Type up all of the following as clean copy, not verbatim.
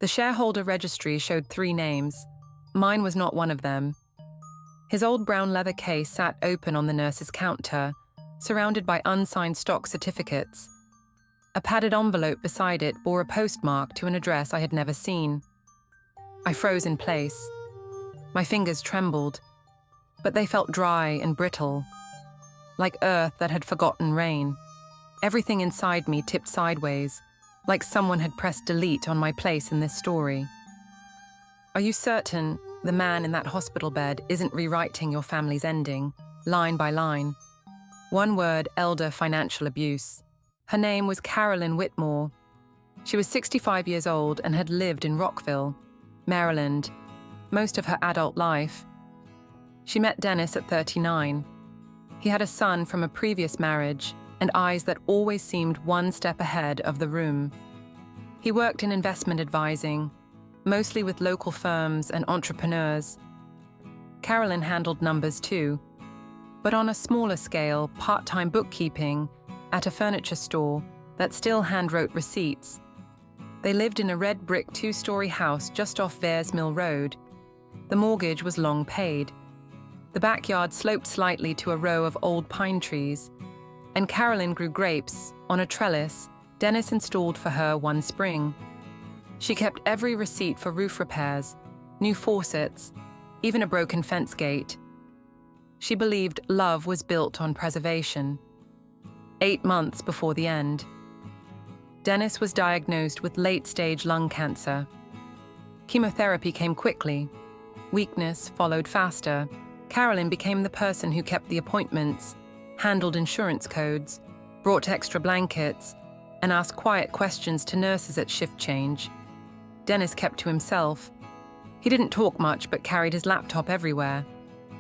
The shareholder registry showed 3 names. Mine was not one of them. His old brown leather case sat open on the nurse's counter, surrounded by unsigned stock certificates. A padded envelope beside it bore a postmark to an address I had never seen. I froze in place. My fingers trembled, but they felt dry and brittle, like earth that had forgotten rain. Everything inside me tipped sideways, like someone had pressed delete on my place in this story. Are you certain the man in that hospital bed isn't rewriting your family's ending, line by line? One word, elder financial abuse. Her name was Carolyn Whitmore. She was 65 years old and had lived in Rockville, Maryland, most of her adult life. She met Dennis at 39. He had a son from a previous marriage and eyes that always seemed one step ahead of the room. He worked in investment advising, mostly with local firms and entrepreneurs. Carolyn handled numbers too, but on a smaller scale, part-time bookkeeping at a furniture store that still hand-wrote receipts. They lived in a red brick 2-story house just off Vares Mill Road. The mortgage was long paid. The backyard sloped slightly to a row of old pine trees, and Carolyn grew grapes on a trellis Dennis installed for her one spring. She kept every receipt for roof repairs, new faucets, even a broken fence gate. She believed love was built on preservation. 8 months before the end, Dennis was diagnosed with late-stage lung cancer. Chemotherapy came quickly. Weakness followed faster. Carolyn became the person who kept the appointments, handled insurance codes, brought extra blankets, and asked quiet questions to nurses at shift change. Dennis kept to himself. He didn't talk much but carried his laptop everywhere.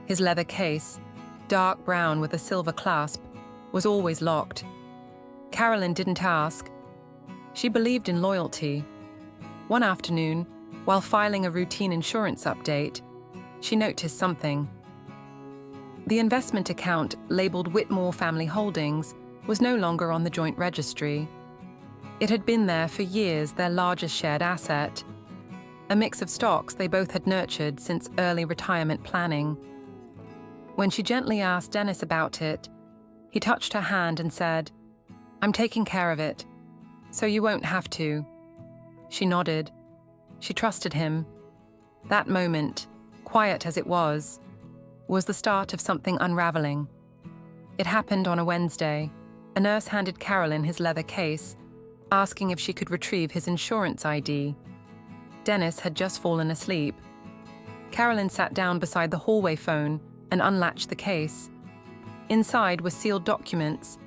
His leather case, dark brown with a silver clasp, was always locked. Carolyn didn't ask. She believed in loyalty. One afternoon, while filing a routine insurance update, she noticed something. The investment account, labeled Whitmore Family Holdings, was no longer on the joint registry. It had been there for years, their largest shared asset, a mix of stocks they both had nurtured since early retirement planning. When she gently asked Dennis about it, he touched her hand and said, "I'm taking care of it, so you won't have to." She nodded. She trusted him. That moment, quiet as it was the start of something unraveling. It happened on a Wednesday. A nurse handed Carolyn his leather case, asking if she could retrieve his insurance ID. Dennis had just fallen asleep. Carolyn sat down beside the hallway phone and unlatched the case. Inside were sealed documents,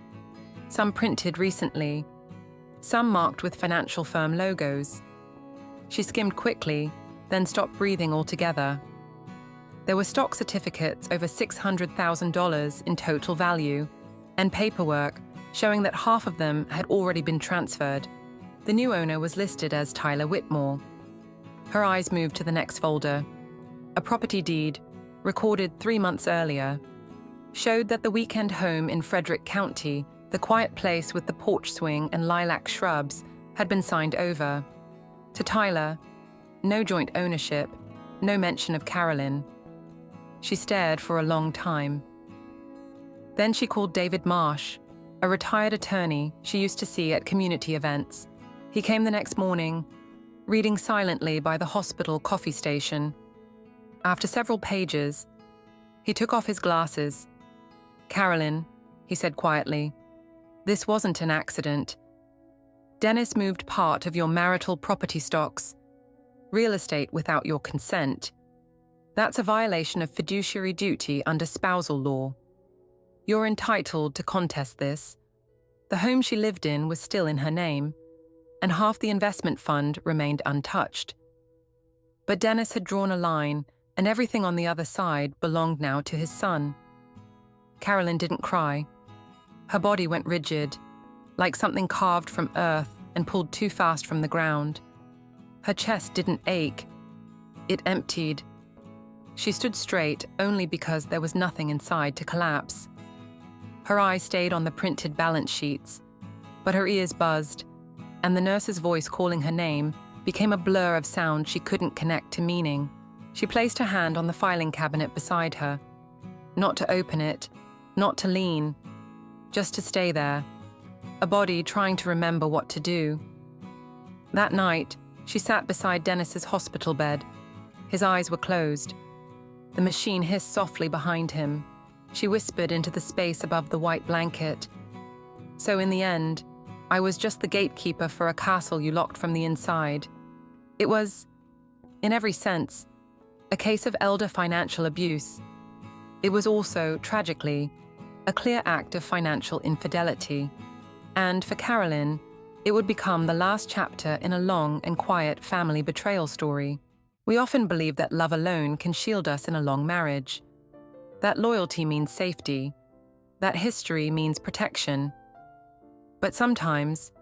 some printed recently, some marked with financial firm logos. She skimmed quickly, then stopped breathing altogether. There were stock certificates over $600,000 in total value, and paperwork showing that half of them had already been transferred. The new owner was listed as Tyler Whitmore. Her eyes moved to the next folder. A property deed, recorded 3 months earlier, showed that the weekend home in Frederick County, the quiet place with the porch swing and lilac shrubs, had been signed over. To Tyler, no joint ownership, no mention of Carolyn. She stared for a long time. Then she called David Marsh, a retired attorney she used to see at community events. He came the next morning, reading silently by the hospital coffee station. After several pages, he took off his glasses. "Carolyn," he said quietly, "this wasn't an accident. Dennis moved part of your marital property stocks, real estate without your consent. That's a violation of fiduciary duty under spousal law. You're entitled to contest this." The home she lived in was still in her name, and half the investment fund remained untouched. But Dennis had drawn a line, and everything on the other side belonged now to his son. Carolyn didn't cry. Her body went rigid, like something carved from earth and pulled too fast from the ground. Her chest didn't ache. It emptied. She stood straight only because there was nothing inside to collapse. Her eyes stayed on the printed balance sheets, but her ears buzzed, and the nurse's voice calling her name became a blur of sound she couldn't connect to meaning. She placed her hand on the filing cabinet beside her, not to open it, not to lean, just to stay there, a body trying to remember what to do. That night, she sat beside Dennis's hospital bed. His eyes were closed. The machine hissed softly behind him. She whispered into the space above the white blanket. So in the end, I was just the gatekeeper for a castle you locked from the inside. It was, in every sense, a case of elder financial abuse. It was also, tragically, a clear act of financial infidelity. And for Carolyn, it would become the last chapter in a long and quiet family betrayal story. We often believe that love alone can shield us in a long marriage, that loyalty means safety, that history means protection. But sometimes,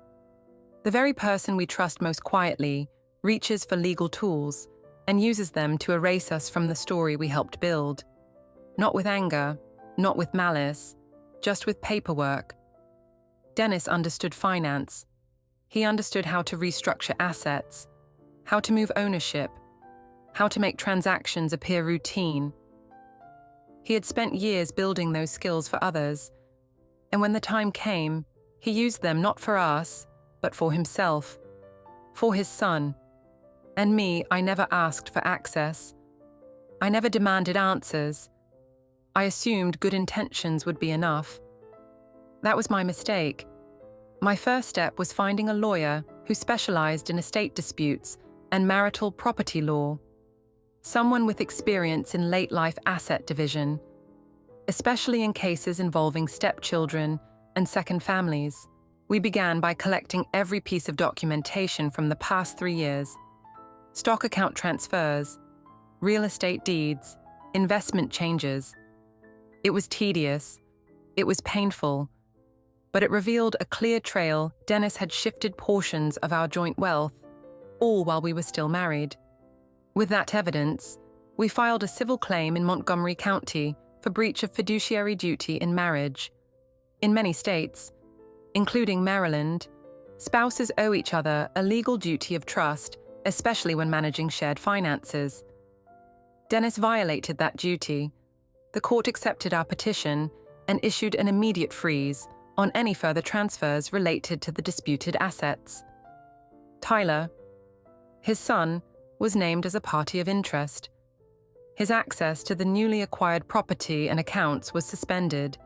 the very person we trust most quietly reaches for legal tools and uses them to erase us from the story we helped build. Not with anger, not with malice, just with paperwork. Dennis understood finance. He understood how to restructure assets, how to move ownership, how to make transactions appear routine. He had spent years building those skills for others, and when the time came, he used them not for us, but for himself, for his son. And me, I never asked for access. I never demanded answers. I assumed good intentions would be enough. That was my mistake. My first step was finding a lawyer who specialized in estate disputes and marital property law. Someone with experience in late-life asset division, especially in cases involving stepchildren and second families. We began by collecting every piece of documentation from the past 3 years: stock account transfers, real estate deeds, investment changes. It was tedious, it was painful, but it revealed a clear trail. Dennis had shifted portions of our joint wealth, all while we were still married. With that evidence, we filed a civil claim in Montgomery County for breach of fiduciary duty in marriage. In many states, including Maryland, spouses owe each other a legal duty of trust, especially when managing shared finances. Dennis violated that duty. The court accepted our petition and issued an immediate freeze on any further transfers related to the disputed assets. Tyler, his son, was named as a party of interest. His access to the newly acquired property and accounts was suspended.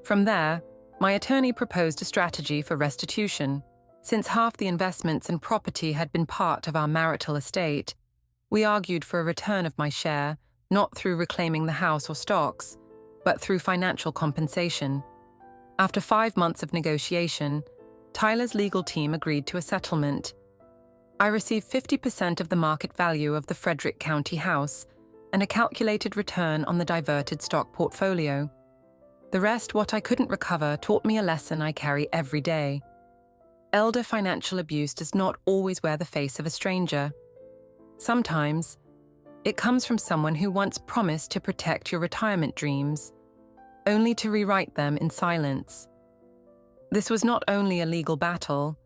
From there, my attorney proposed a strategy for restitution. Since half the investments and property had been part of our marital estate, we argued for a return of my share, not through reclaiming the house or stocks, but through financial compensation. After 5 months of negotiation, Tyler's legal team agreed to a settlement. I received 50% of the market value of the Frederick County house and a calculated return on the diverted stock portfolio. The rest, what I couldn't recover, taught me a lesson I carry every day. Elder financial abuse does not always wear the face of a stranger. Sometimes, it comes from someone who once promised to protect your retirement dreams, only to rewrite them in silence. This was not only a legal battle,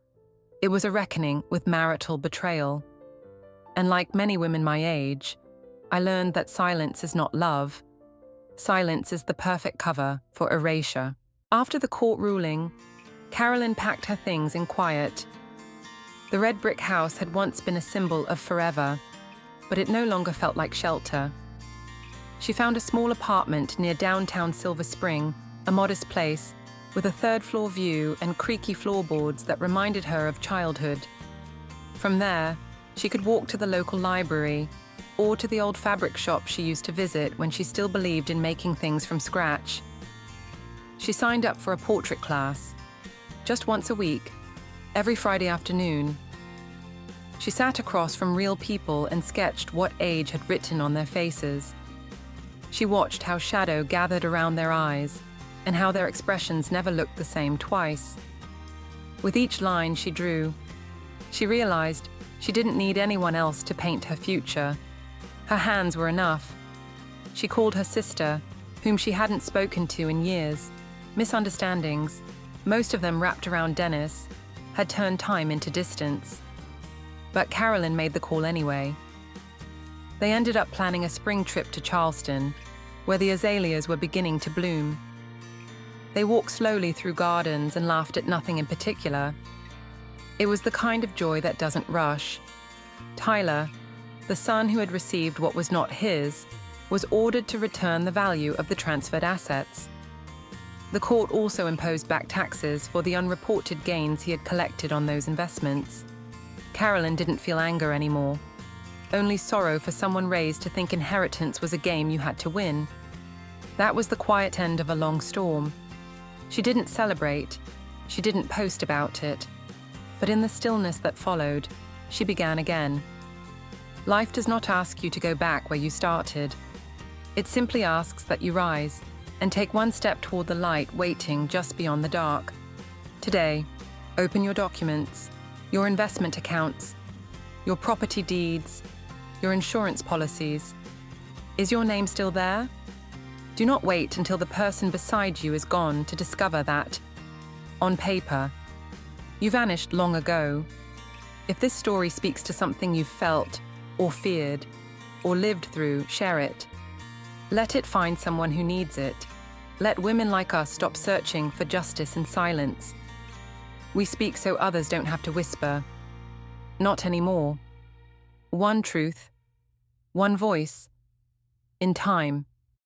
it was a reckoning with marital betrayal. And like many women my age, I learned that silence is not love. Silence is the perfect cover for erasure. After the court ruling, Carolyn packed her things in quiet. The red brick house had once been a symbol of forever, but it no longer felt like shelter. She found a small apartment near downtown Silver Spring, a modest place, with a third-floor view and creaky floorboards that reminded her of childhood. From there, she could walk to the local library or to the old fabric shop she used to visit when she still believed in making things from scratch. She signed up for a portrait class, just once a week, every Friday afternoon. She sat across from real people and sketched what age had written on their faces. She watched how shadow gathered around their eyes and how their expressions never looked the same twice. With each line she drew, she realized she didn't need anyone else to paint her future. Her hands were enough. She called her sister, whom she hadn't spoken to in years. Misunderstandings, most of them wrapped around Dennis, had turned time into distance. but Carolyn made the call anyway. They ended up planning a spring trip to Charleston, where the azaleas were beginning to bloom. They walked slowly through gardens and laughed at nothing in particular. It was the kind of joy that doesn't rush. Tyler, the son who had received what was not his, was ordered to return the value of the transferred assets. The court also imposed back taxes for the unreported gains he had collected on those investments. Carolyn didn't feel anger anymore, only sorrow for someone raised to think inheritance was a game you had to win. That was the quiet end of a long storm. She didn't celebrate, she didn't post about it, but in the stillness that followed, she began again. Life does not ask you to go back where you started. It simply asks that you rise and take one step toward the light waiting just beyond the dark. Today, open your documents, your investment accounts, your property deeds, your insurance policies. Is your name still there? Do not wait until the person beside you is gone to discover that, on paper, you vanished long ago. If this story speaks to something you've felt, or feared, or lived through, share it. Let it find someone who needs it. Let women like us stop searching for justice in silence. We speak so others don't have to whisper. Not anymore. One truth, one voice, in time.